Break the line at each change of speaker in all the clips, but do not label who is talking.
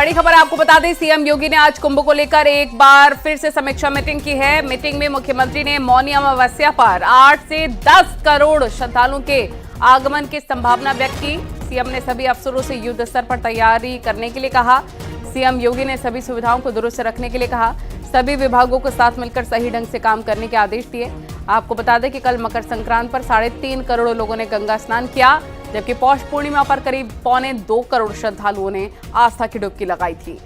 बड़ी खबर आपको बता दें, सीएम योगी ने आज कुंभ को लेकर एक बार फिर से समीक्षा मीटिंग की है। मीटिंग में मुख्यमंत्री ने मौनी अमावस्या पर 8 से 10 करोड़ श्रद्धालुओं के आगमन की संभावना व्यक्त की। सीएम ने सभी अफसरों से युद्ध स्तर पर तैयारी करने के लिए कहा। सीएम योगी ने सभी सुविधाओं को दुरुस्त रखने के लिए कहा। सभी विभागों को साथ मिलकर सही ढंग से काम करने के आदेश दिए। आपको बता दें कि कल मकर संक्रांति पर 3.5 करोड़ लोगों ने गंगा स्नान किया, जबकि पौष पूर्णिमा पर करीब 2.25 करोड़ श्रद्धालुओं ने आस्था की डुबकी लगाई थी।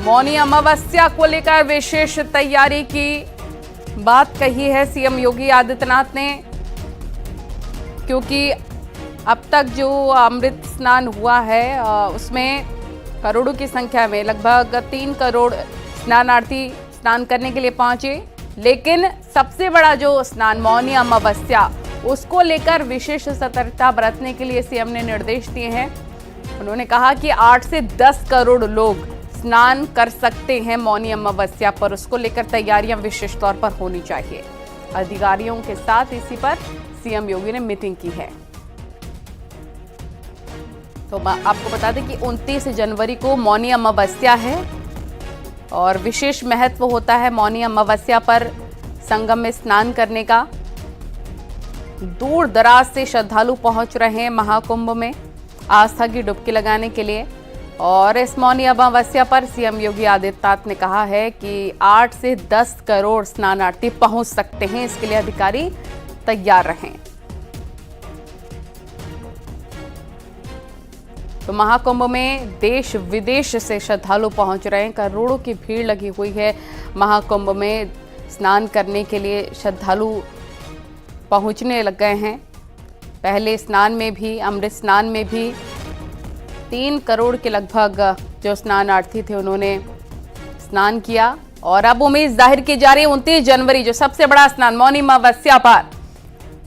मौनी अमावस्या को लेकर विशेष तैयारी की बात कही है सीएम योगी आदित्यनाथ ने, क्योंकि अब तक जो अमृत स्नान हुआ है उसमें करोड़ों की संख्या में लगभग 3 करोड़ स्नानार्थी स्नान करने के लिए पहुंचे। लेकिन सबसे बड़ा जो स्नान मौनी अमावस्या, उसको लेकर विशेष सतर्कता बरतने के लिए सीएम ने निर्देश दिए हैं। उन्होंने कहा कि 8 से 10 करोड़ लोग स्नान कर सकते हैं मौनी अमावस्या पर, उसको लेकर तैयारियां विशेष तौर पर होनी चाहिए। अधिकारियों के साथ इसी पर सीएम योगी ने मीटिंग की है। तो आपको बता दें कि 29 जनवरी को मौनी अमावस्या है और विशेष महत्व होता है मौनी अमावस्या पर संगम में स्नान करने का। दूर दराज से श्रद्धालु पहुंच रहे हैं महाकुंभ में आस्था की डुबकी लगाने के लिए। और इस मौनी अमावस्या पर सीएम योगी आदित्यनाथ ने कहा है कि 8 से 10 करोड़ स्नानार्थी पहुंच सकते हैं, इसके लिए अधिकारी तैयार रहें। तो महाकुंभ में देश विदेश से श्रद्धालु पहुंच रहे हैं। करोड़ों की भीड़ लगी हुई है महाकुंभ में स्नान करने के लिए। श्रद्धालु पहुंचने लग गए हैं। पहले स्नान में भी, अमृत स्नान में भी 3 करोड़ के लगभग जो स्नानार्थी थे उन्होंने स्नान किया। और अब उम्मीद जाहिर की जा रही है 29 जनवरी जो सबसे बड़ा स्नान मौनी अमावस्या पर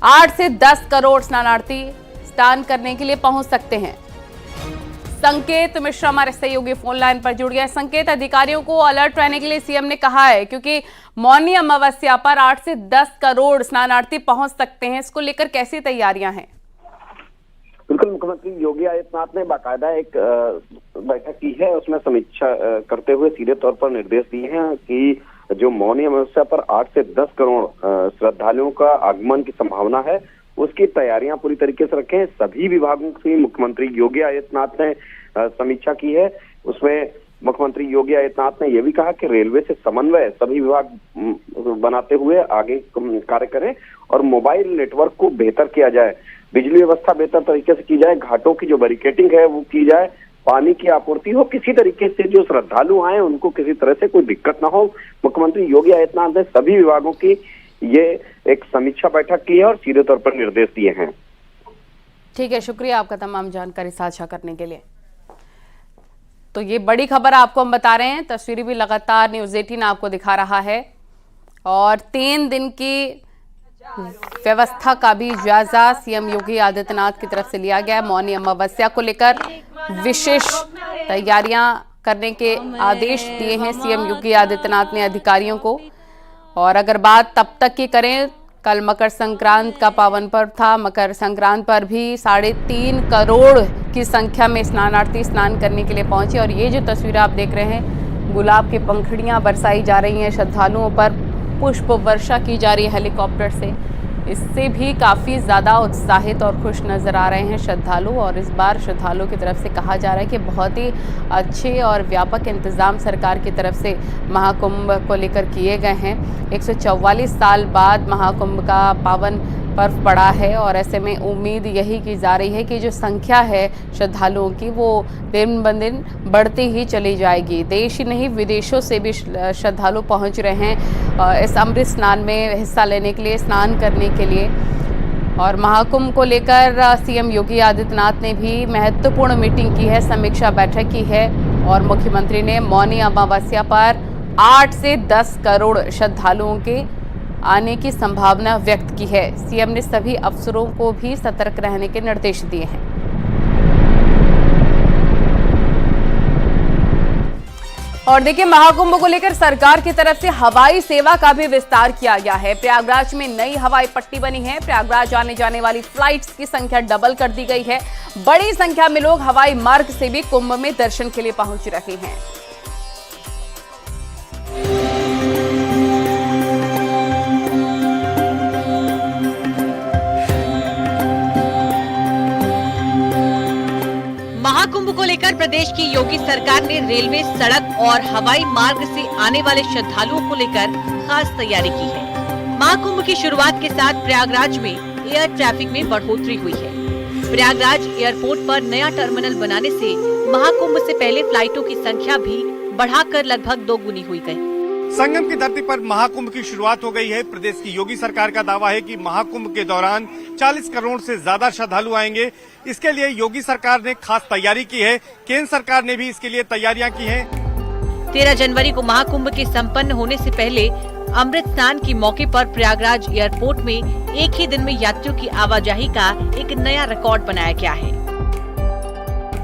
8 से 10 करोड़ स्नानार्थी स्नान करने के लिए पहुंच सकते हैं। संकेत मिश्रा हमारे सहयोगी फोन लाइन पर जुड़ गया। संकेत, अधिकारियों को अलर्ट रहने के लिए सीएम ने कहा है, क्योंकि मौनी अमावस्या पर 8 से 10 करोड़ स्नानार्थी पहुंच सकते हैं, इसको लेकर कैसी तैयारियां हैं?
बिल्कुल, मुख्यमंत्री योगी आदित्यनाथ ने बाकायदा एक बैठक की है, उसमें समीक्षा करते हुए सीधे तौर पर निर्देश दिए हैं कि जो मौनी अमावस्या पर 8 से 10 करोड़ श्रद्धालुओं का आगमन की संभावना है, उसकी तैयारियां पूरी तरीके से रखें। सभी विभागों की मुख्यमंत्री योगी आदित्यनाथ ने समीक्षा की है। उसमें मुख्यमंत्री योगी आदित्यनाथ ने यह भी कहा कि रेलवे से समन्वय सभी विभाग बनाते हुए आगे कार्य करें और मोबाइल नेटवर्क को बेहतर किया जाए, बिजली व्यवस्था बेहतर तरीके से की जाए, घाटों की जो बैरिकेडिंग है वो की जाए, पानी की आपूर्ति हो, किसी तरीके से जो श्रद्धालु आए उनको किसी तरह से कोई दिक्कत ना हो। मुख्यमंत्री योगी आदित्यनाथ ने सभी विभागों की ये एक समीक्षा बैठक की है और सीधे तौर पर निर्देश दिए हैं।
ठीक है, शुक्रिया आपका तमाम जानकारी साझा करने के लिए। तो ये बड़ी खबर आपको हम बता रहे हैं, तस्वीरें भी लगातार न्यूज़ 18 आपको दिखा रहा है। और 3 दिन की व्यवस्था का भी जायजा सीएम योगी आदित्यनाथ की तरफ से लिया गया। मौनी अमावस्या को लेकर विशेष तैयारियां करने के आदेश दिए हैं सीएम योगी आदित्यनाथ ने अधिकारियों को। और अगर बात तब तक की करें, कल मकर संक्रांति का पावन पर्व था। मकर संक्रांति पर भी 3.5 करोड़ की संख्या में स्नानार्थी स्नान करने के लिए पहुंचे। और ये जो तस्वीरें आप देख रहे हैं, गुलाब की पंखुड़ियां बरसाई जा रही हैं, श्रद्धालुओं पर पुष्प वर्षा की जा रही है हेलीकॉप्टर से। इससे भी काफ़ी ज़्यादा उत्साहित और खुश नज़र आ रहे हैं श्रद्धालु। और इस बार श्रद्धालुओं की तरफ से कहा जा रहा है कि बहुत ही अच्छे और व्यापक इंतज़ाम सरकार की तरफ से महाकुंभ को लेकर किए गए हैं। 144 साल बाद महाकुंभ का पावन पर्व पड़ा है और ऐसे में उम्मीद यही की जा रही है कि जो संख्या है श्रद्धालुओं की वो दिन ब दिन बढ़ती ही चली जाएगी। देश ही नहीं, विदेशों से भी श्रद्धालु पहुंच रहे हैं इस अमृत स्नान में हिस्सा लेने के लिए, स्नान करने के लिए। और महाकुंभ को लेकर सीएम योगी आदित्यनाथ ने भी महत्वपूर्ण मीटिंग की है, समीक्षा बैठक की है। और मुख्यमंत्री ने मौनी अमावस्या पर 8 से 10 करोड़ श्रद्धालुओं के आने की संभावना व्यक्त की है। सीएम ने सभी अफसरों को भी सतर्क रहने के निर्देश दिए हैं। और देखिए, महाकुंभ को लेकर सरकार की तरफ से हवाई सेवा का भी विस्तार किया गया है। प्रयागराज में नई हवाई पट्टी बनी है। प्रयागराज आने जाने वाली फ्लाइट्स की संख्या डबल कर दी गई है। बड़ी संख्या में लोग हवाई मार्ग से भी कुंभ में दर्शन के लिए पहुंच रहे हैं।
महाकुंभ को लेकर प्रदेश की योगी सरकार ने रेलवे, सड़क और हवाई मार्ग से आने वाले श्रद्धालुओं को लेकर खास तैयारी की है। महाकुंभ की शुरुआत के साथ प्रयागराज में एयर ट्रैफिक में बढ़ोतरी हुई है। प्रयागराज एयरपोर्ट पर नया टर्मिनल बनाने से महाकुंभ से पहले फ्लाइटों की संख्या भी बढ़ाकर लगभग 2 गुनी हुई गई।
संगम की धरती पर महाकुंभ की शुरुआत हो गई है। प्रदेश की योगी सरकार का दावा है कि महाकुंभ के दौरान 40 करोड़ से ज्यादा श्रद्धालु आएंगे। इसके लिए योगी सरकार ने खास तैयारी की है। केंद्र सरकार ने भी इसके लिए तैयारियां की हैं।
13 जनवरी को महाकुंभ के संपन्न होने से पहले अमृत स्नान के मौके पर प्रयागराज एयरपोर्ट में एक ही दिन में यात्रियों की आवाजाही का एक नया रिकॉर्ड बनाया गया है।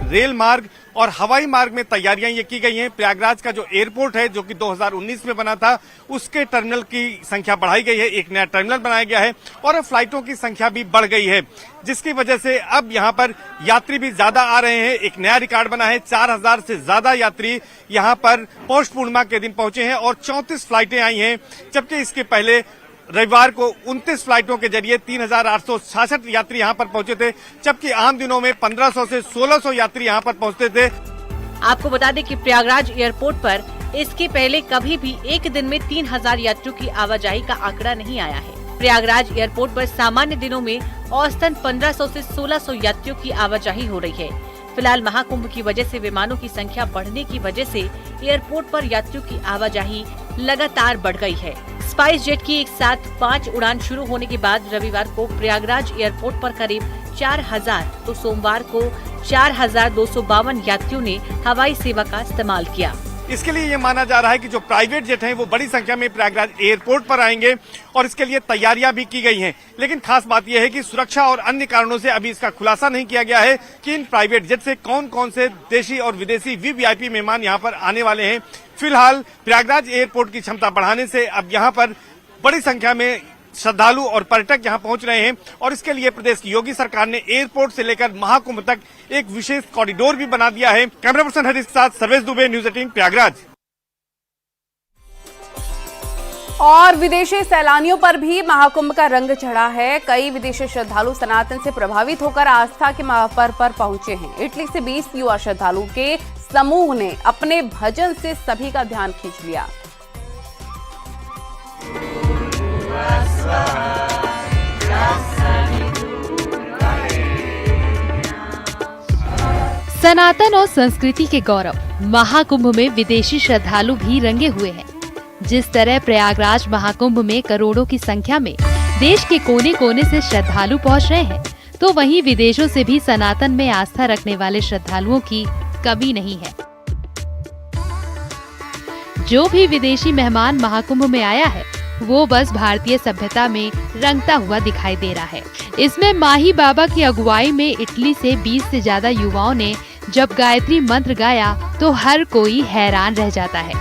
रेल मार्ग और हवाई मार्ग में तैयारियां ये की गई हैं। प्रयागराज का जो एयरपोर्ट है, जो कि 2019 में बना था, उसके टर्मिनल की संख्या बढ़ाई गई है। एक नया टर्मिनल बनाया गया है और फ्लाइटों की संख्या भी बढ़ गई है, जिसकी वजह से अब यहाँ पर यात्री भी ज्यादा आ रहे हैं। एक नया रिकॉर्ड बना है। 4000 से ज्यादा यात्री यहाँ पर पौष पूर्णिमा के दिन पहुंचे हैं और 34 फ्लाइटें आई हैं, जबकि इसके पहले रविवार को 29 फ्लाइटों के जरिए 3866 यात्री यहां पर पहुंचे थे, जबकि आम दिनों में 1500 से 1600 यात्री यहां पर पहुंचते थे।
आपको बता दें कि प्रयागराज एयरपोर्ट पर इसके पहले कभी भी एक दिन में 3000 यात्रियों की आवाजाही का आंकड़ा नहीं आया है। प्रयागराज एयरपोर्ट पर सामान्य दिनों में औसतन 1500 से 1600 यात्रियों की आवाजाही हो रही है। फिलहाल महाकुंभ की वजह से विमानों की संख्या बढ़ने की वजह से एयरपोर्ट पर यात्रियों की आवाजाही लगातार बढ़ गई है। स्पाइस जेट की एक साथ 5 उड़ान शुरू होने के बाद रविवार को प्रयागराज एयरपोर्ट पर करीब 4000 तो सोमवार को 4252 यात्रियों ने हवाई सेवा का इस्तेमाल किया।
इसके लिए ये माना जा रहा है कि जो प्राइवेट जेट हैं वो बड़ी संख्या में प्रयागराज एयरपोर्ट पर आएंगे और इसके लिए तैयारियां भी की गई हैं। लेकिन खास बात यह है कि सुरक्षा और अन्य कारणों से अभी इसका खुलासा नहीं किया गया है कि इन प्राइवेट जेट से कौन कौन से देशी और विदेशी वीवीआईपी मेहमान यहाँ पर आने वाले हैं। फिलहाल प्रयागराज एयरपोर्ट की क्षमता बढ़ाने से अब यहाँ पर बड़ी संख्या में श्रद्धालु और पर्यटक यहाँ पहुंच रहे हैं और इसके लिए प्रदेश की योगी सरकार ने एयरपोर्ट से लेकर महाकुंभ तक एक विशेष कॉरिडोर भी बना दिया है। कैमरा पर्सन हरीश के साथ सर्वेश दुबे, न्यूज 18 प्रयागराज।
और विदेशी सैलानियों पर भी महाकुंभ का रंग चढ़ा है। कई विदेशी श्रद्धालु सनातन से प्रभावित होकर आस्था के महापर्व पर पहुंचे हैं। इटली से 20 युवा श्रद्धालु के समूह ने अपने भजन से सभी का ध्यान खींच लिया।
सनातन और संस्कृति के गौरव महाकुंभ में विदेशी श्रद्धालु भी रंगे हुए हैं। जिस तरह प्रयागराज महाकुंभ में करोड़ों की संख्या में देश के कोने कोने से श्रद्धालु पहुंच रहे हैं, तो वहीं विदेशों से भी सनातन में आस्था रखने वाले श्रद्धालुओं की कमी नहीं है। जो भी विदेशी मेहमान महाकुंभ में आया है, वो बस भारतीय सभ्यता में रंगता हुआ दिखाई दे रहा है। इसमें माही बाबा की अगुवाई में इटली से 20 से ज्यादा युवाओं ने जब गायत्री मंत्र गाया तो हर कोई हैरान रह जाता है।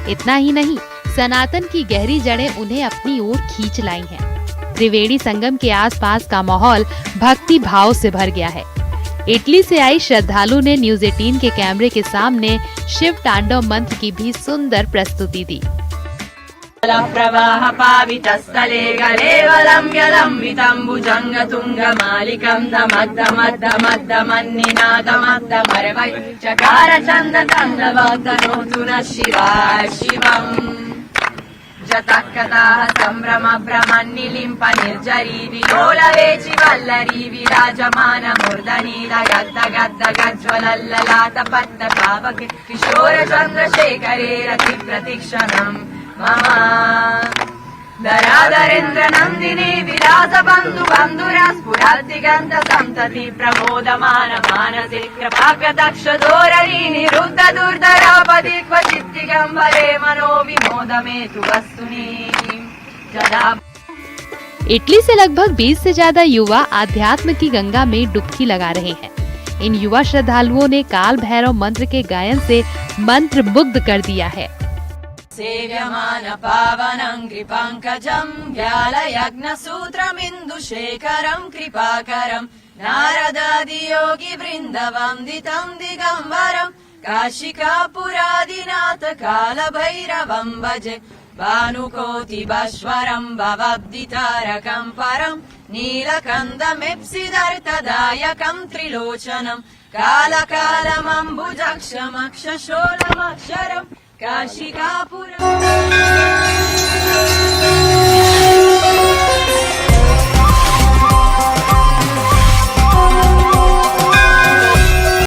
इतना ही नहीं, सनातन की गहरी जड़ें उन्हें अपनी ओर खींच लाई हैं। त्रिवेणी संगम के आसपास का माहौल भक्ति भाव से भर गया है। इटली से आई श्रद्धालु ने न्यूज 18 के कैमरे के सामने शिव तांडव मंत्र की भी सुंदर प्रस्तुति दी।
प्रवाह पावितस्थले गलेवलं यलंबितं भुजंगतुंगमालिकं दमद्दमद्दमद्दमन्निनादमद्दमर्वै चकार चन्द्रतन्दवतनोतु नः शिवाय शिवम् जतकताः सम्भ्रमभ्रमन्निलिम्प निर्जरी विलोलवेचि वल्लरी विराजमानमूर्धनि दगद्दगद्दगज्ज्वलल्ललाटपट्टपावके किशोर चन्द्रशेखरे रतिप्रतिक्षणम् धराधरेन्द्र नन्दिनी विलास बन्धु बन्धुरा स्फुरद्दिगन्त सन्तति प्रमोदमान मानसे कृपाकटाक्ष धोरणी निरुद्ध दुर्धरापदि क्वचित् दिगम्बरे मनो विमोदमेतु वस्तुनि जदा।
इटली से लगभग 20 से ज्यादा युवा आध्यात्म की गंगा में डुबकी लगा रहे हैं। इन युवा श्रद्धालुओं ने काल भैरव मंत्र के गायन से मंत्र मुग्ध कर दिया है।
सेव्यमान पावनं कृपांकजं व्यालयज्ञसूत्रमिन्दुशेखरं कृपाकरं नारदादि योगी वृन्दवन्दितं दिगम्बरं काशिकापुरादिनाथ कालभैरवं भजे भानुकोटिभास्वरं भवद्दितारकं परं नीलकण्ठमीप्सितदायकं त्रिलोचनं कालकालमम्बुजक्षमक्षशोलमक्षरं काशिकापुरम्।